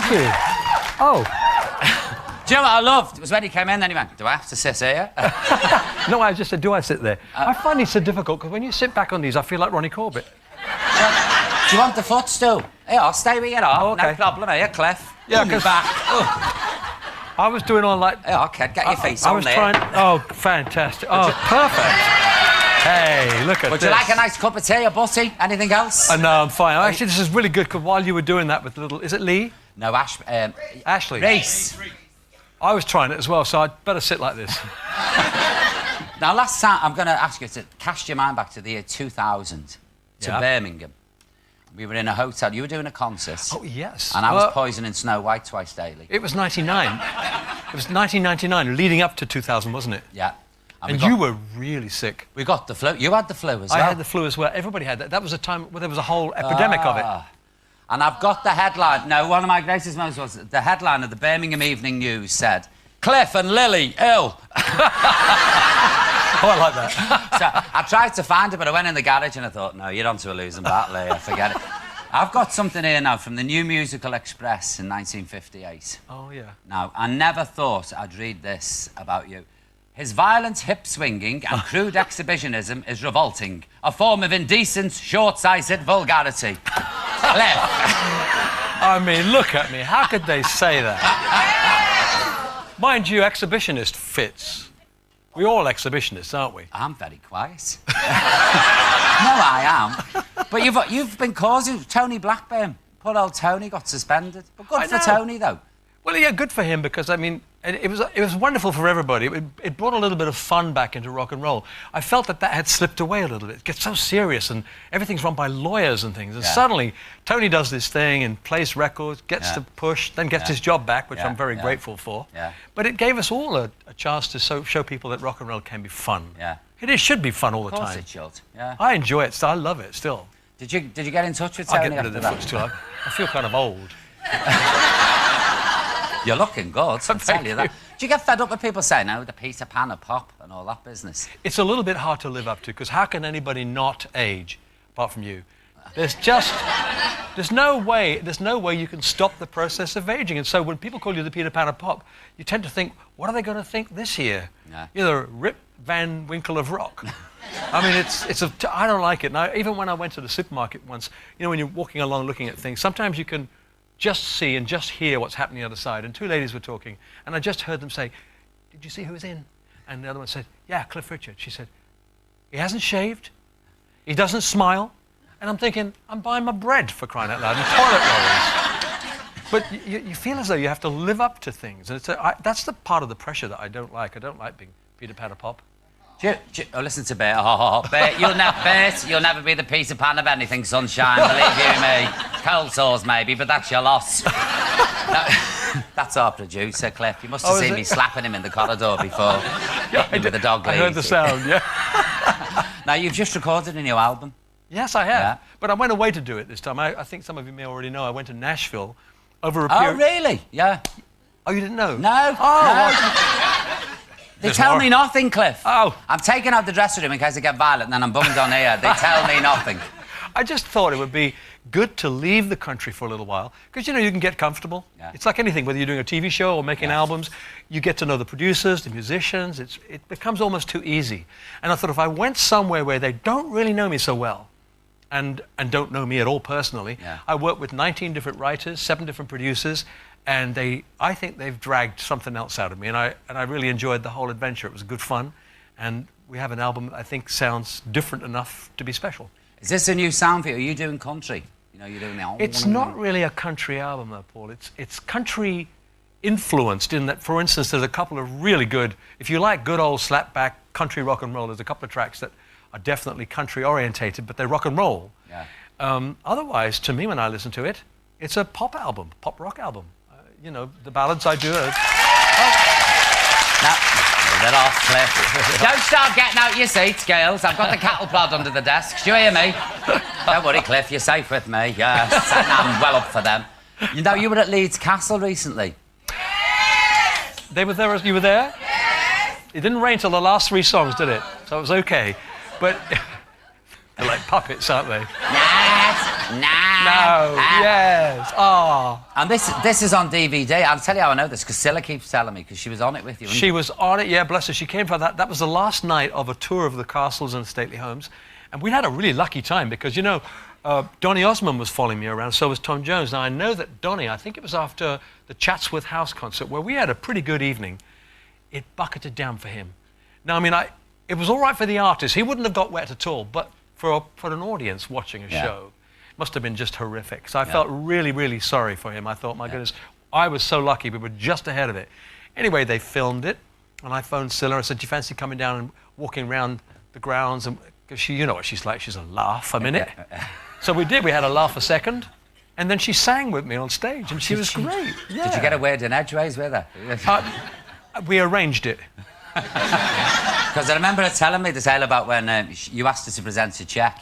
thank you. Oh. Do you know what I loved? It was when he came in, then he went, do I have to sit here? No, I just said, do I sit there? I find it so difficult, because when you sit back on these, I feel like Ronnie Corbett. Do you want the footstool? Here, I'll stay with you now. Oh, okay. No problem, here, Cliff. Yeah, because I was doing all like... Here, okay, get your feet on there. I was trying... Oh, fantastic. Oh, perfect. Hey, look at this. Would you like a nice cup of tea or butty? Anything else? No, I'm fine. Actually, this is really good, because while you were doing that with the little... Is it Lee? No, Ashley. Reese. I was trying it as well, so I'd better sit like this. Now, last time, I'm going to ask you to cast your mind back to the year 2000, to Birmingham. We were in a hotel. You were doing a concert. Oh, yes. And I was poisoning Snow White twice daily. It was 99. It was 1999, leading up to 2000, wasn't it? Yeah. And you were really sick. We got the flu. You had the flu as well. I had the flu as well. Everybody had that. That was a time where there was a whole epidemic of it. And I've got the headline. No, one of my greatest moments was the headline of the Birmingham Evening News said, Cliff and Lily ill. Oh, I like that. So I tried to find it, but I went in the garage and I thought, no, you're onto a losing battle here, forget it. I've got something here now from the New Musical Express in 1958. Oh, yeah. Now, I never thought I'd read this about you. His violent hip-swinging and crude exhibitionism is revolting, a form of indecent, short-sighted vulgarity. Cliff. I mean, look at me. How could they say that? Mind you, exhibitionist fits. We're all exhibitionists, aren't we? I'm very quiet. No, I am. But you've been causing... Tony Blackburn. Poor old Tony got suspended. But good for Tony, though. Well, yeah, good for him, because, I mean, it was wonderful for everybody. It brought a little bit of fun back into rock and roll. I felt that had slipped away a little bit. It gets so serious, and everything's run by lawyers and things. And suddenly, Tony does this thing and plays records, gets to push, then gets his job back, which I'm very grateful for. Yeah. But it gave us all a chance to show people that rock and roll can be fun. Yeah. It should be fun all the time. Of course it should, yeah. I enjoy it, I love it still. Did you get in touch with Tony after that? I'll get rid of the footstool. I feel kind of old. You're looking good, I'll tell you that. Do you get fed up with people saying, oh, the Peter Pan of pop and all that business? It's a little bit hard to live up to, because how can anybody not age, apart from you? There's no way you can stop the process of aging. And so when people call you the Peter Pan of pop, you tend to think, what are they going to think this year? Yeah. You're the Rip Van Winkle of rock. I mean, I don't like it. Now, even when I went to the supermarket once, you know, when you're walking along looking at things, sometimes you can just see and just hear what's happening on the other side. And two ladies were talking, and I just heard them say, did you see who's in? And the other one said, yeah, Cliff Richard. She said, he hasn't shaved, he doesn't smile. And I'm thinking, I'm buying my bread, for crying out loud, and toilet rolls. But you feel as though you have to live up to things. And that's the part of the pressure that I don't like. I don't like being Peter Pan of pop. Listen to Bert. Bert, you'll never be the Peter Pan of anything, sunshine, believe you me. Cold sores, maybe, but that's your loss. No, that's our producer, Cliff. You must have seen me slapping him in the corridor before. Yeah, with the dog. I heard the sound, yeah. Now, you've just recorded a new album. Yes, I have. Yeah. But I went away to do it this time. I think some of you may already know. I went to Nashville over a period... Oh, really? Yeah. Oh, you didn't know? No. Oh, no. They tell me nothing, Cliff. Oh. I'm taking out the dressing room in case I get violent, and then I'm bummed on here. They tell me nothing. I just thought it would be good to leave the country for a little while, because, you know, you can get comfortable. Yeah. It's like anything, whether you're doing a TV show or making albums, you get to know the producers, the musicians. It becomes almost too easy. And I thought if I went somewhere where they don't really know me so well, and don't know me at all personally, I work with 19 different writers, 7 different producers, and I think they've dragged something else out of me, and I really enjoyed the whole adventure. It was good fun, and we have an album that I think sounds different enough to be special. Is this a new sound for you? Are you doing country? You know, you're doing the album. It's not really a country album, though, Paul. It's country influenced in that, for instance, there's a couple of really good, if you like good old slapback country rock and roll, there's a couple of tracks that are definitely country orientated, but they're rock and roll. Yeah. Otherwise, to me, when I listen to it, it's a pop album, pop rock album. You know, the ballads I do are... Now, leave it off, Cliff. Don't start getting out your seats, girls. I've got the cattle prod under the desk. Do you hear me? Don't worry, Cliff, you're safe with me. I'm well up for them. You know, you were at Leeds Castle recently. Yes! They were there as you were there? Yes! It didn't rain till the last 3 songs, did it? So it was okay. But they're like puppets, aren't they? Yes! Nah. No. Yes. Oh. And this is on DVD. I'll tell you how I know this, because Scylla keeps telling me, because she was on it with you. She was on it, yeah, bless her. She came for that. That was the last night of a tour of the castles and stately homes. And we had a really lucky time because, you know, Donny Osmond was following me around, so was Tom Jones. Now, I know that Donny, I think it was after the Chatsworth House concert, where we had a pretty good evening, it bucketed down for him. Now, I mean, it was all right for the artist. He wouldn't have got wet at all, but for an audience watching a show, it must have been just horrific. So I felt really, really sorry for him. I thought, my goodness, I was so lucky. We were just ahead of it. Anyway, they filmed it, and I phoned Scylla. I said, do you fancy coming down and walking around the grounds? Because she, you know what she's like, she's a laugh a minute. So we did. We had a laugh a second, and then she sang with me on stage, and she was great. Yeah. Did you get a word in edgeways with her? We arranged it. Because I remember her telling me the tale about when you asked her to present a cheque.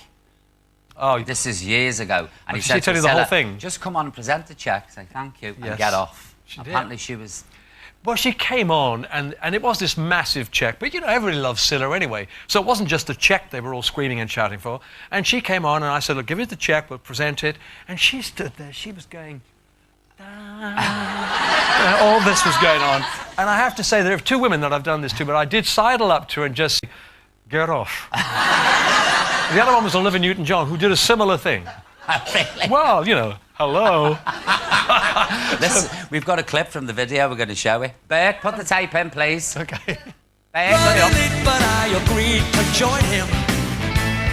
Oh, this is years ago. And he she said tell to you the whole Scylla, thing? just come on and present the cheque, say thank you, and get off. Apparently she was... Well, she came on, and it was this massive cheque. But, you know, everybody loves Scylla anyway. So it wasn't just a cheque they were all screaming and shouting for. And she came on, and I said, look, give us the cheque, we'll present it. And she stood there. She was going... all this was going on. And I have to say, there are two women that I've done this to, but I did sidle up to her and just say, get off. The other one was Olivia Newton-John, who did a similar thing. Really? Well, you know, hello. We've got a clip from the video we're going to show you. Bert, put the tape in, please. Okay. Bert, but I agreed to join him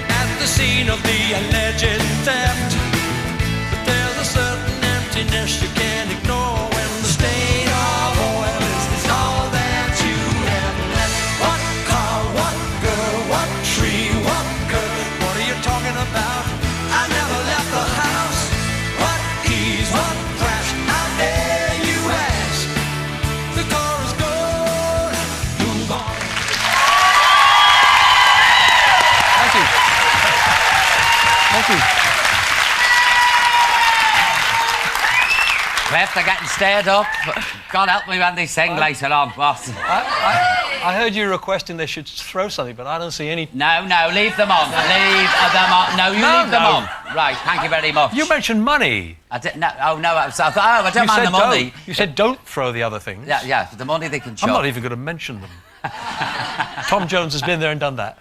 at the scene of the alleged theft. But there's a certain emptiness you can't ignore when the stain of oil is all that you have left. What car, what girl, what tree, what girl? What are you talking about? I never left the house. What keys, what crash? How dare you ask? The car is gone. Move on. Thank you. Thank you. Cliff, they're getting stirred up. God help me when they sing later on, boss. I heard you requesting they should throw something, but I don't see any... No, leave them on. Leave them on. No, leave them on. Right, thank you very much. You mentioned money. I didn't... No, I thought, I don't mind the money. You said don't throw the other things. Yeah, the money they can chop. I'm not even going to mention them. Tom Jones has been there and done that.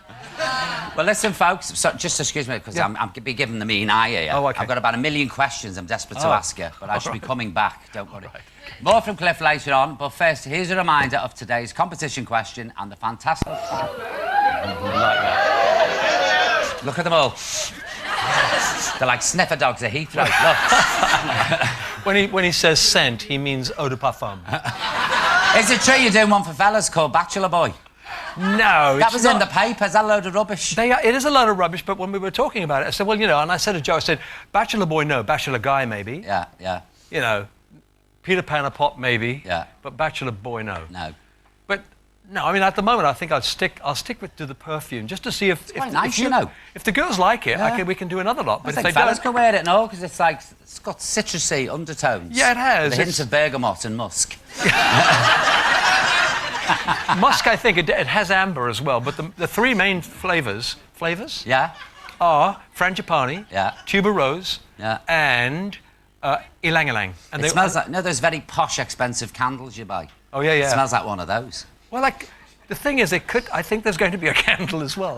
Well, listen, folks, so, just excuse me, because I'm be giving the mean eye here. Oh, okay. I've got about 1 million questions I'm desperate to ask you, but I should be coming back, don't worry. More from Cliff later on, but first, here's a reminder of today's competition question and the fantastic... Look at them all. They're like sniffer dogs at Heathrow. Look. When he says scent, he means eau de parfum. Is it true you're doing one for fellas called Bachelor Boy? No, that was in the papers. That load of rubbish. It is a load of rubbish, but when we were talking about it, I said, well, you know, and I said to Joe, I said, Bachelor Boy, no. Bachelor Guy, maybe. Yeah. You know, Peter Pan a Pop, maybe. Yeah. But Bachelor Boy, no. No. But, no, I mean, at the moment, I think I'll stick to the perfume, just to see if... It's quite nice, you know. If the girls like it, we can do another lot. But I think fellas can wear it and all, because it's like, it's got citrusy undertones. Yeah, it has. With a hint of bergamot and musk. Musk, I think, it has amber as well, but the three main flavours Yeah. are frangipani, tuberose, and ylang ylang. And it smells like, those very posh, expensive candles you buy. Oh, yeah. It smells like one of those. Well, like, the thing is, I think there's going to be a candle as well.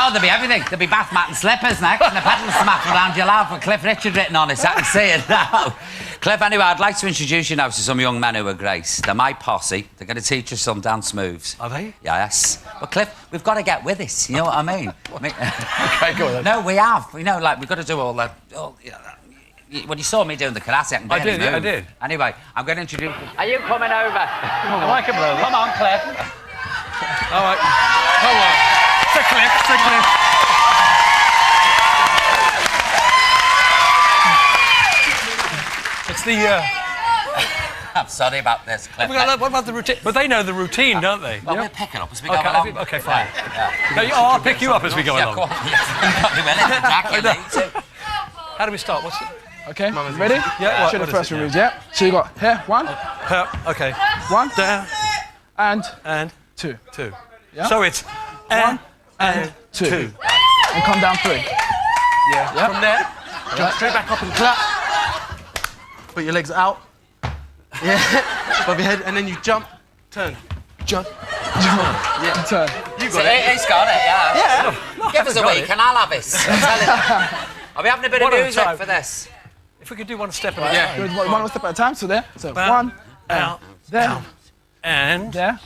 Oh, there'll be everything. There'll be bath mat and slippers next, and a pedal smack around your lap with Cliff Richard written on it, so I can see it now. Cliff, anyway, I'd like to introduce you now to some young men who are great. They're my posse. They're going to teach us some dance moves. Are they? Yes. But, Cliff, we've got to get with it, you know what I mean? Okay, go on then. No, we have. You know, like, we've got to do all that. When you saw me doing the karate, I can barely move. I did. Anyway, I'm going to introduce you. Are you coming over? I like it, brother. Come on, Cliff. All right. Come on. It's a Cliff. It's the... I'm sorry about this, Cliff. What about the routine? But they know the routine, don't they? Well, we'll pick it up as we go along. Okay, fine. I'll pick you up as we go along. Go on. You need to. How do we start? What's it? Okay, ready? Yeah. Show the first one, yeah. So you got here, one. Okay. One. Down. And two. Yeah? So it's one and two. And come down three. Yeah. From there, jump straight back up and clap. Put your legs out. Yeah. Above your head, and then you jump, turn, jump. Yeah. Turn. You got it. He's got it, yeah. Yeah. Give us a week and I'll have it. I'm telling you. Are we having a bit of music for this? If we could do one step at a Yeah. time. One step at a time. So there. So Down, 1, out, there, and there.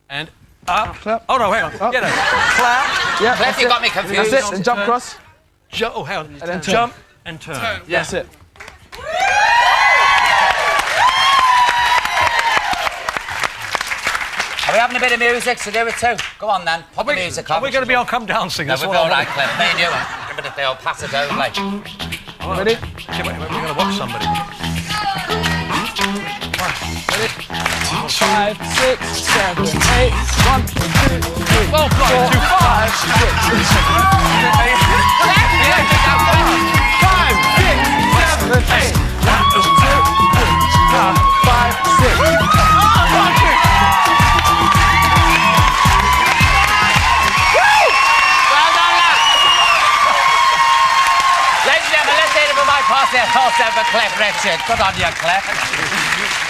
and up. Clap. Oh no, hang on. Up. Get it. Clap. Yeah. Cliff, you got me That's confused. it. And jump across. Oh, hang on. And then turn. Jump and turn. Yeah. That's it. Are we having a bit of music to do it too? Go on then, put the music on. Are we going to be on Come Dancing? No, That's we'll what be I all right, want. Cliff. Me and you. Give it a deal, pass it over, like. Ready? Okay, wait, we're going to watch somebody. Ready? 5, 6, 7, 8. 1, 2, 3, 4, 5, Also for Cliff Richard. Good on you, Cliff.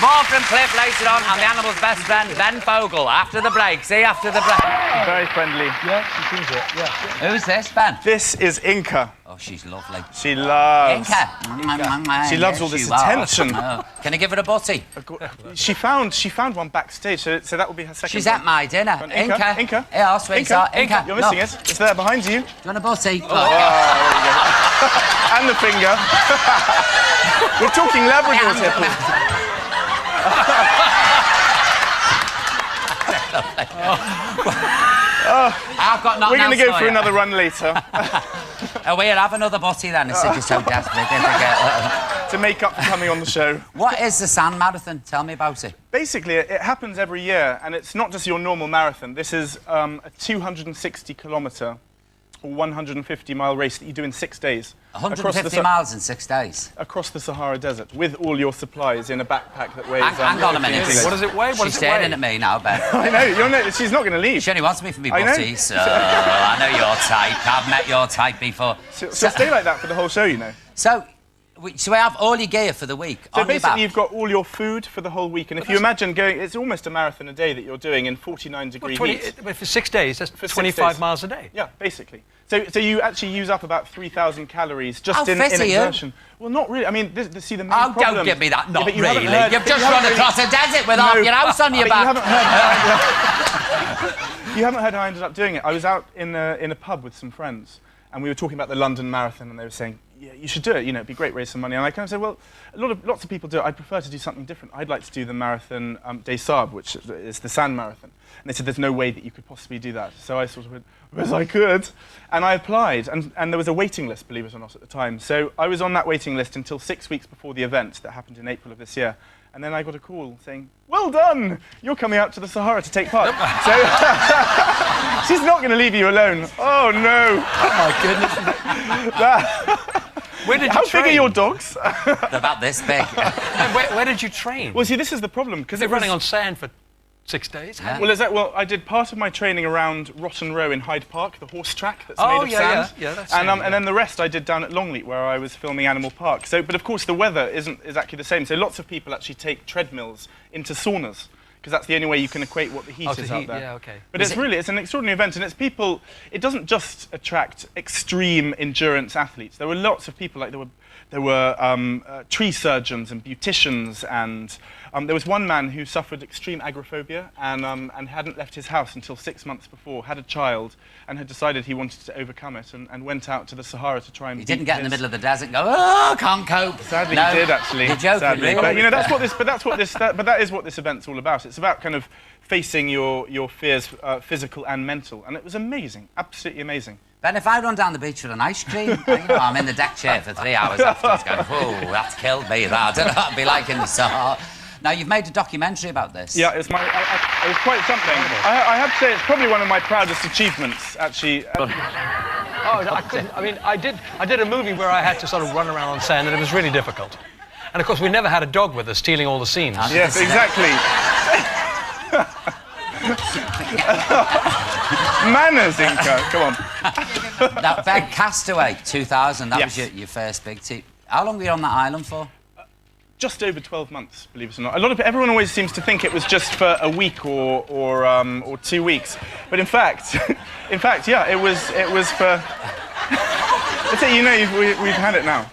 More from Cliff later on, and the animal's best friend, Ben Fogle, after the break. See you after the break. Very friendly. Yeah, she seems it. Yeah. Who's this, Ben? This is Inca. Oh, she's lovely. She loves. Inca. She loves all this attention. Oh. Can I give her a butty? She found one backstage, so that will be her second. She's one. at my dinner. Go on, Inca. Inca. Yeah, sweetheart. Inca. You're missing Look. it. It's there behind you. Do you want a butty? Look. And the finger. We're talking Labradors here, please. I've got nothing We're going to else go for you. another run later Oh, we'll have another butty then. It's just so desperate. to make up for coming on the show. What is the Sand Marathon? Tell me about it. Basically, it happens every year, and it's not just your normal marathon. This is a 260-kilometre or 150-mile race that you do in 6 days. 150 miles in 6 days. Across the Sahara Desert, with all your supplies in a backpack that weighs... Hang on a minute. What does it weigh? What She's does it weigh? staring at me now, Ben. I know, she's not going to leave. She only wants me for me I know. butties. So I know your type. I've met your type before. So stay like that for the whole show, you know. So we have all your gear for the week. So on your basically, back. you've got all your food for the whole week, and if you imagine going, it's almost a marathon a day that you're doing in 49-degree heat. For 6 days, that's For 6 25 days. miles a day. Yeah, basically. So you actually use up about 3,000 calories just How in fit are you? exertion. Well, not really. I mean, see the main Oh, problem. don't give me that. Not but you really. haven't heard- You've but just you run haven't across a desert with half your house on your but back. You haven't heard how I ended up doing it. I was out in a pub with some friends, and we were talking about the London Marathon, and they were saying, yeah, you should do it, you know, it'd be great, raise some money. And I kind of said, well, lots of people do it. I'd prefer to do something different. I'd like to do the Marathon des Sables, which is the sand marathon. And they said, there's no way that you could possibly do that. So I sort of went, yes, I could. And I applied, and there was a waiting list, believe it or not, at the time. So I was on that waiting list until 6 weeks before the event that happened in April of this year. And then I got a call saying, well done, you're coming out to the Sahara to take part. So she's not going to leave you alone. Oh, no. Oh, my goodness. Where did you How train? big are your dogs? They're about this big. Where did you train? Well, see, this is the problem. Because They're running on sand for 6 days. Yeah. Well, I did part of my training around Rotten Row in Hyde Park, the horse track that's Oh, made of yeah, sand. yeah, that's and sand, and then the rest I did down at Longleat, where I was filming Animal Park. So, but of course, the weather isn't exactly the same. So lots of people actually take treadmills into saunas, because that's the only way you can equate what the heat is out there. Yeah, okay. But it's an extraordinary event, and it's people. It doesn't just attract extreme endurance athletes. There were lots of people, like there were tree surgeons and beauticians, and there was one man who suffered extreme agoraphobia and hadn't left his house until 6 months before, had a child, and had decided he wanted to overcome it, and went out to the Sahara to try and. He didn't get in the middle of the desert and go, oh, can't cope. Sadly, no. he did actually. You're joking, sadly. really? But you know, that is what this event's all about. It's about kind of facing your fears, physical and mental, and it was amazing, absolutely amazing. Ben, if I run down the beach with an ice cream, I'm in the deck chair for 3 hours afterwards going, whoa, that's killed me, that. I don't know what it'd be like in the Sahara. Now, you've made a documentary about this. Yeah, it was quite something. I have to say, it's probably one of my proudest achievements, actually. Oh, I couldn't. I mean, I did a movie where I had to sort of run around on sand, and it was really difficult. And of course, we never had a dog with us stealing all the scenes. Yes, exactly. Manners, Inca. Come on. Now, Ben, Castaway, 2000, that Yes. was your first big team. How long were you on that island for? Just over 12 months, believe it or not. Everyone always seems to think it was just for a week or 2 weeks, but in fact, yeah, it was for. That's it, you know, we've had it now.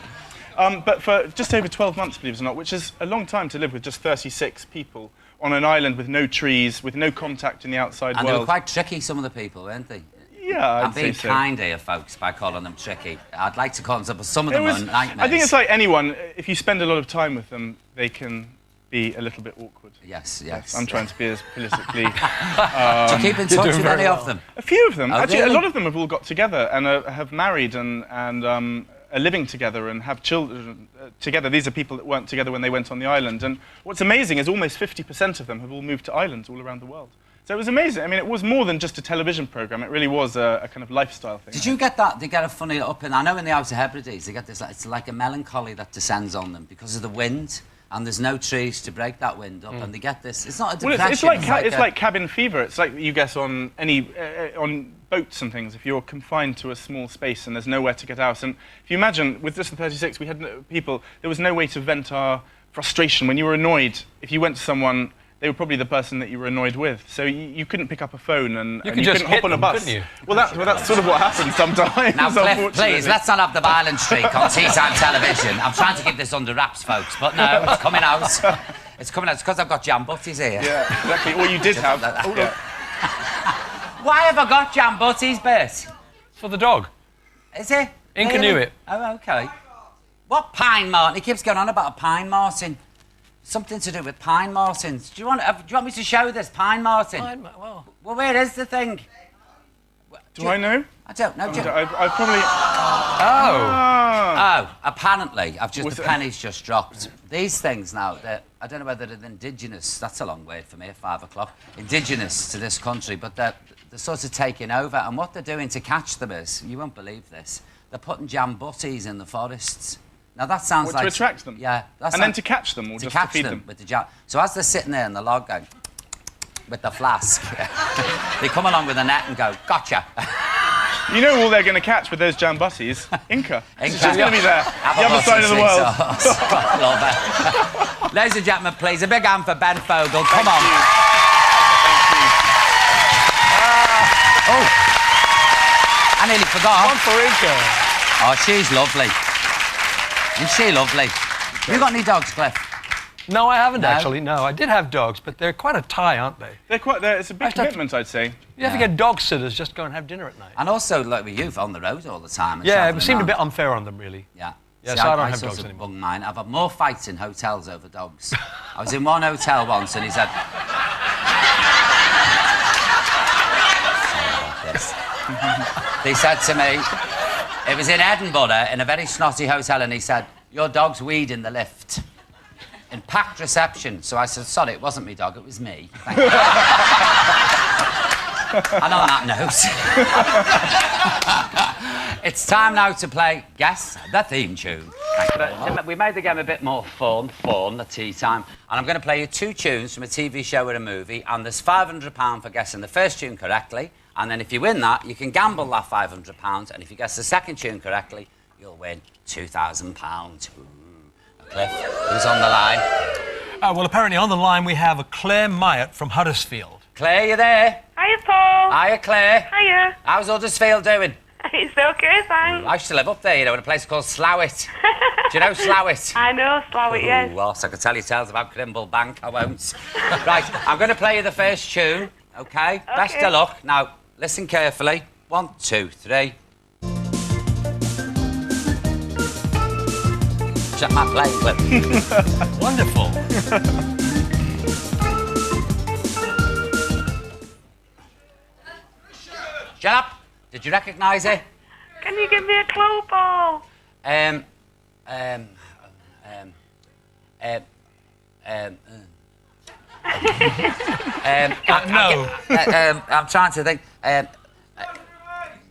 But for just over 12 months, believe it or not, which is a long time to live with just 36 people on an island with no trees, with no contact in the outside And world. they were quite tricky, some of the people, weren't they? Yeah, I'm I'd say being so. kind here, folks, by calling them tricky. I'd like to call them some, but some of them It was- are nightmares. I think it's like anyone, if you spend a lot of time with them, they can be a little bit awkward. Yes. I'm trying to be as politically... Do you keep in touch doing with very any well. of them? A few of them. Oh, Actually, really? a lot of them have all got together and have married and are living together and have children together. These are people that weren't together when they went on the island. And what's amazing is almost 50% of them have all moved to islands all around the world. So it was amazing. I mean, it was more than just a television program. It really was a kind of lifestyle thing. Did you get that? They get a funny up in. I know in the Outer Hebrides they get this. It's like a melancholy that descends on them because of the wind, and there's no trees to break that wind up, and they get this. It's not a depression. Well, it's like cabin fever. It's like you get on any on boats and things. If you're confined to a small space and there's nowhere to get out, and if you imagine with just the 36, we had people. There was no way to vent our frustration. When you were annoyed, if you went to someone, they were probably the person that you were annoyed with. So you couldn't pick up a phone and You you could just couldn't hop hit on a them, bus. couldn't you? Well, that's sort of what happens sometimes. Now, Cliff, unfortunately. please, let's not have the violent streak on tea time television. I'm trying to keep this under wraps, folks, but no, it's coming out. It's coming out. It's because I've got jam butties here. Yeah, exactly. Or you did have. that. Yeah. Why have I got jam butties, Bert? For the dog. Is it? Inca knew it. Oh, okay. What pine marten? He keeps going on about a pine marten. Something to do with pine martens. Do you want me to show this pine marten? Well, Well, where is the thing? Do I know? I don't know. I probably. oh. Ah. Oh, apparently, Was the it- pennies just dropped. These things now, I don't know whether they're indigenous, that's a long word for me at 5 o'clock, indigenous to this country, but they're sort of taking over, and what they're doing to catch them is, you won't believe this, they're putting jam butties in the forests. Now that sounds What, like... to attract them? Yeah. And then to catch them or to just catch to feed them them? with the jam. So as they're sitting there in the log going, with the flask, they come along with a net and go, gotcha. You know all they're going to catch with those jam butties? Inca. Inca. She's going to be there. Have The a other side of the button, world. sweet sauce. Love it. Ladies and gentlemen, please, a big hand for Ben Fogle. Come on. Oh, I nearly forgot. One for Inca. Oh, she's lovely. Isn't she lovely? You got any dogs, Cliff? No, I haven't No? actually. No, I did have dogs, but they're quite a tie, aren't they? It's a big I start- commitment, I'd say. You have to get dog sitters just to go and have dinner at night. And also, like with you, on the road all the time. and Yeah, travelling it seemed a around. bit unfair on them, really. Yeah. Yeah, See, so I don't have sort dogs of anymore. bung mine. I've had more fights in hotels over dogs. I was in one hotel once and he said... He said to me, it was in Edinburgh, in a very snotty hotel, and he said, your dog's weed in the lift. In packed reception. So I said, sorry, it wasn't me dog, it was me. Thank you. And on that note, it's time now to play Guess the Theme Tune. But we made the game a bit more fun, the tea time. And I'm going to play you 2 tunes from a TV show or a movie, and there's £500 for guessing the first tune correctly. And then if you win that, you can gamble that £500, and if you guess the second tune correctly, you'll win £2,000. Cliff, who's on the line? Well, apparently on the line we have a Claire Myatt from Huddersfield. Claire, you there? Hiya, Paul. Hiya, Claire. Hiya. How's Huddersfield doing? It's okay, thanks. I used to live up there, you know, in a place called Slowett. Do you know Slowett? I know, Slowett, yes. Well, so I could tell you tales about Crimble Bank. I won't. Right, I'm going to play you the first tune, OK? Best of luck. Now, listen carefully. 1, 2, 3. Shut my play, Cliff. Wonderful. Shut up. Did you recognise it? Can you give me a clue, Paul? No. I'm trying to think.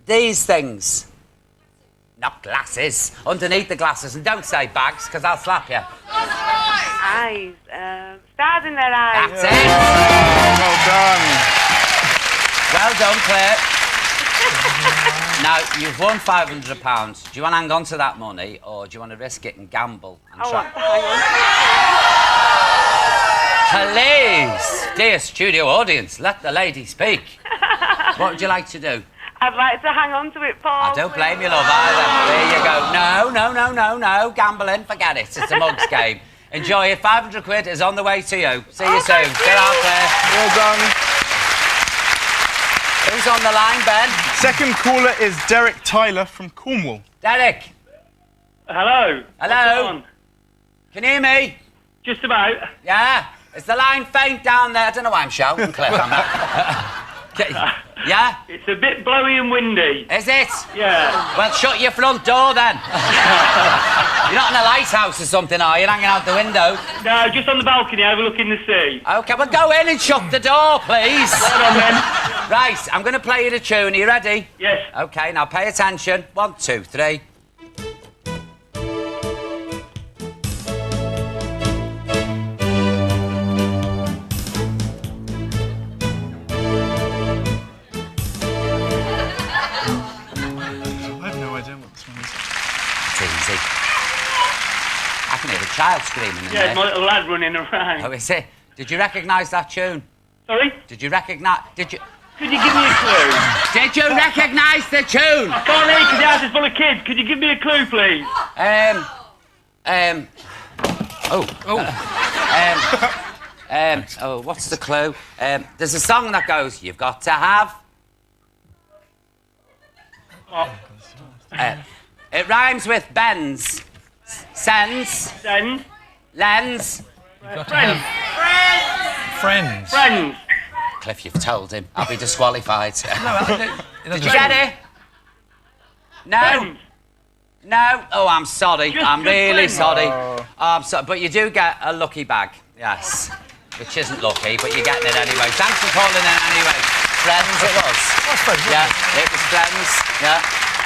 These things. Not glasses. Underneath the glasses. And don't say bags, because I'll slap you. Eyes. Stars in their eyes. That's it. Well done. Well done, Claire. Now, you've won £500. Do you want to hang on to that money, or do you want to risk it and gamble? And I try... want to hang on. Please, dear studio audience, let the lady speak. What would you like to do? I'd like to hang on to it, Paul. I don't blame you, love, either. There you go. No. Gambling, forget it. It's a mugs game. Enjoy it. £500 is on the way to you. See you soon. Get out there. Well done. Who's on the line, Ben? Second caller is Derek Tyler from Cornwall. Derek. Hello. Hello. Can you hear me? Just about. Yeah? Is the line faint down there? I don't know why I'm shouting, Cliff. Yeah? It's a bit blowy and windy. Is it? Yeah. Well, shut your front door then. You're not in a lighthouse or something, are you? Hanging out the window? No, just on the balcony overlooking the sea. OK, well, go in and shut the door, please. Hold on, then. Right, I'm going to play you the tune. Are you ready? Yes. OK, now pay attention. 1, 2, 3. Easy. I can hear a child screaming in Yeah, there. my little lad running around. Oh, is it? Did you recognise that tune? Sorry? Did you recognise... Did you... Could you give me a clue? Did you recognise the tune? I can't hear because the house is full of kids. Could you give me a clue, please? What's the clue? There's a song that goes, you've got to have... it rhymes with bends, sends, Send. lens. Friends. Friends. Friends. Cliff, you've told him. I'll be disqualified. Did Did you get it? No. Friends. No. Oh, I'm sorry. Just I'm good really friends. sorry. Oh, I'm sorry. But you do get a lucky bag. Yes. Which isn't lucky, but you're getting it anyway. Thanks for calling in anyway. Friends it was. That's Friends, wasn't Yeah, it was Friends. Yeah.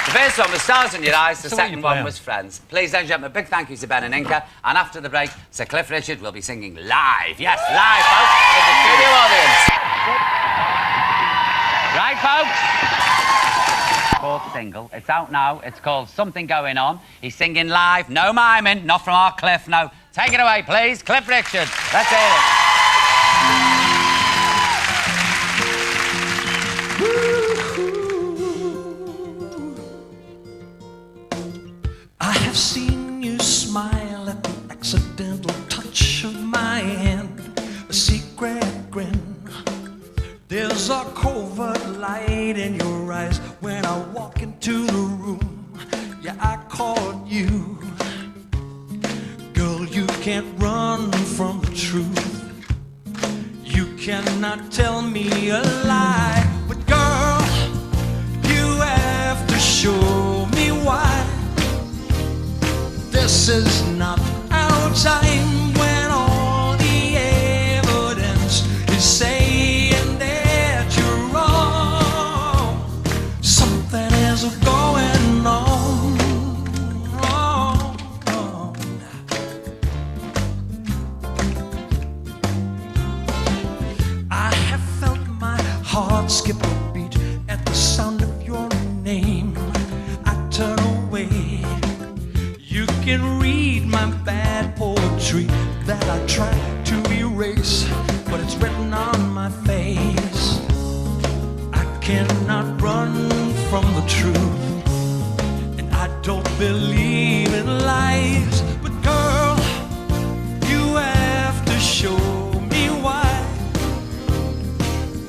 The first one was Stars in Your Eyes. The So what second you one play was Friends. Please, ladies and gentlemen, a big thank you to Ben and Inca. And after the break, Sir Cliff Richard will be singing live. Yes, live, folks, in the studio audience. Right, folks? Fourth single. It's out now. It's called Something Going On. He's singing live. No miming. Not from our Cliff, no. Take it away, please. Cliff Richard. Let's hear it. I have seen you smile at the accidental touch of my hand, a secret grin. There's a covert light in your eyes when I walk into the room. Yeah, I called you. Girl, you can't run from the truth. You cannot tell me a lie. But girl, you have to show me why. This is not our time when all the evidence is saying that you're wrong. Something is going on. I have felt my heart skip a beat at the sound of your name. I turn away. You can read my bad poetry that I try to erase, but it's written on my face. I cannot run from the truth, and I don't believe in lies. But girl, you have to show me why.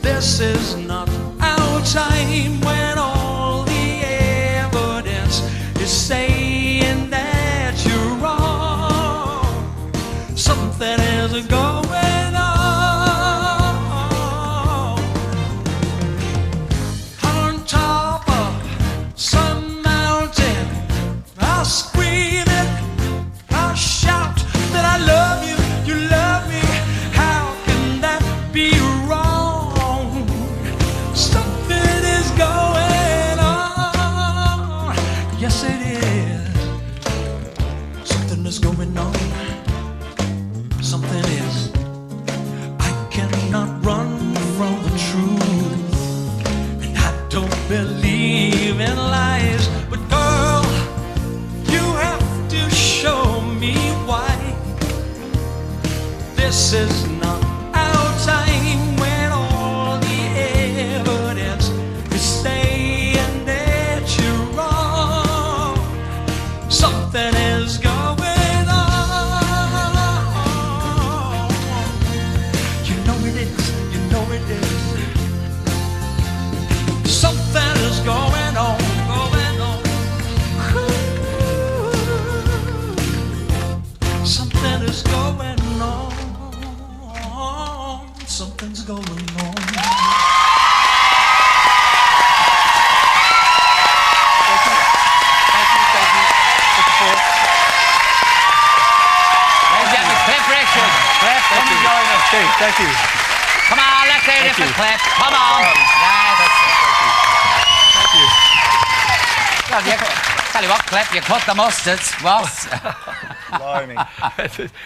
This is not our time when all the evidence is saying that you're wrong. Something is going on. On top of some mountain, I'll scream it, I'll shout that I love you, you love me. How can that be wrong? Something is This is not our time when all the evidence is saying that you're wrong. Something is going on. You know it is, you know it is. Something is going on, going on. Ooh. Something is going on. Something's going on. Ladies and gentlemen, Cliff Richard. Cliff, come and join us. Thank you. Come on, let's hear it for Cliff. Come on. Yes. Thank you. Well, tell you what, Cliff, you cut the mustard. What? Blimey.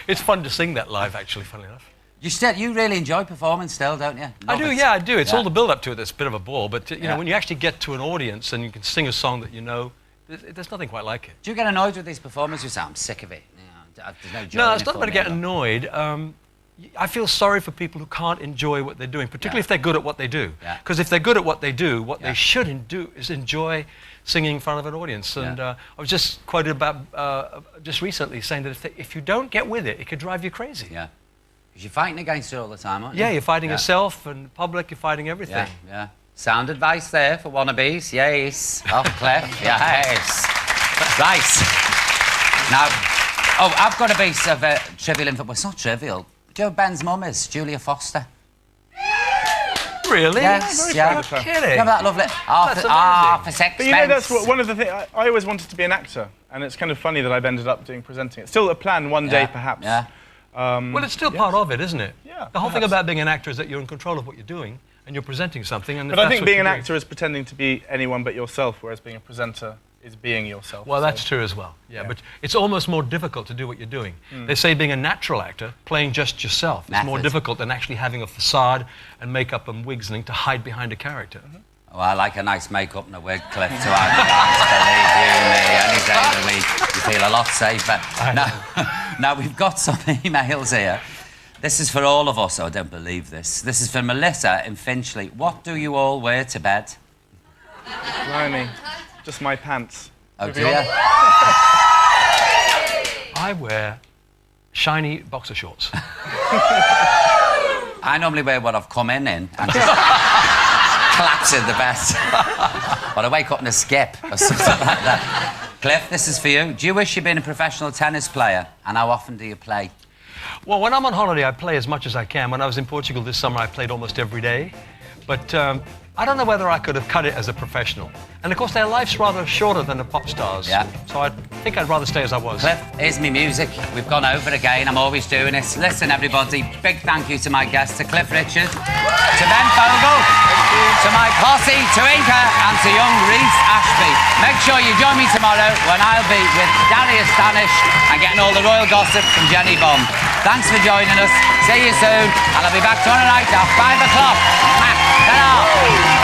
It's fun to sing that live, actually, funnily enough. You really enjoy performing still, don't you? I Love do, it. yeah, I do. It's Yeah. all the build-up to it that's a bit of a bore, but, you Yeah. know, when you actually get to an audience and you can sing a song that you know, there's nothing quite like it. Do you get annoyed with these performances? You say, I'm sick of it. You know, there's no joy No, in it's it not for about me, getting but- annoyed. I feel sorry for people who can't enjoy what they're doing, particularly if they're good at what they do. Yeah. Because if they're good at what they do, what Yeah. they should do is enjoy singing in front of an audience. And Yeah. I was just quoted about just recently saying that if you don't get with it, it could drive you crazy. Yeah. Because you're fighting against it all the time, aren't you? Yeah, you're fighting Yeah. yourself and the public, you're fighting everything. Yeah, yeah. Sound advice there for wannabes, yes. Off Cliff, yes. Right. Now, I've got a piece of trivial info. Well, it's not trivial. Do you know Ben's mum is? Julia Foster. Really? Yes, Very yeah. proud of her. Kidding. Remember that lovely? That's For sex. But you know, that's one of the things. I always wanted to be an actor, and it's kind of funny that I've ended up doing presenting. It's still a plan one day, perhaps. Yeah. Well, it's still part of it, isn't it? Yeah, The whole thing perhaps. about being an actor is that you're in control of what you're doing and you're presenting something. And if But I that's think what being an you're doing- actor is pretending to be anyone but yourself, whereas being a presenter is being yourself. Well, so- that's true as well. Yeah, but it's almost more difficult to do what you're doing. They say being a natural actor, playing just yourself, is more Method. difficult than actually having a facade and makeup and wigs and things to hide behind a character. Oh, I like a nice makeup and a wig, Cliff, to advertise. Believe you me, any day of the week, you feel a lot safer. Now, we've got some emails here. This is for all of us. Oh, I don't believe this. This is for Melissa in Finchley. What do you all wear to bed? Blimey. Just my pants. Oh, Moving dear. on. I wear shiny boxer shorts. I normally wear what I've come in and just collapse in the bed. Or I wake up in a skip or something like that. Cliff, this is for you. Do you wish you'd been a professional tennis player? And how often do you play? Well, when I'm on holiday, I play as much as I can. When I was in Portugal this summer, I played almost every day. But I don't know whether I could have cut it as a professional. And of course, their life's rather shorter than a pop star's. Yeah. So I think I'd rather stay as I was. Cliff, here's me music. We've gone over again. I'm always doing this. Listen, everybody, big thank you to my guests, to Cliff Richard, to Ben Fogle, to Mike Hossey, to Inca, and to young Reese Ashby. Make sure you join me tomorrow when I'll be with Darius Stanish and getting all the royal gossip from Jenny Bond. Thanks for joining us. See you soon. And I'll be back tomorrow night at 5 o'clock. Ta-ra.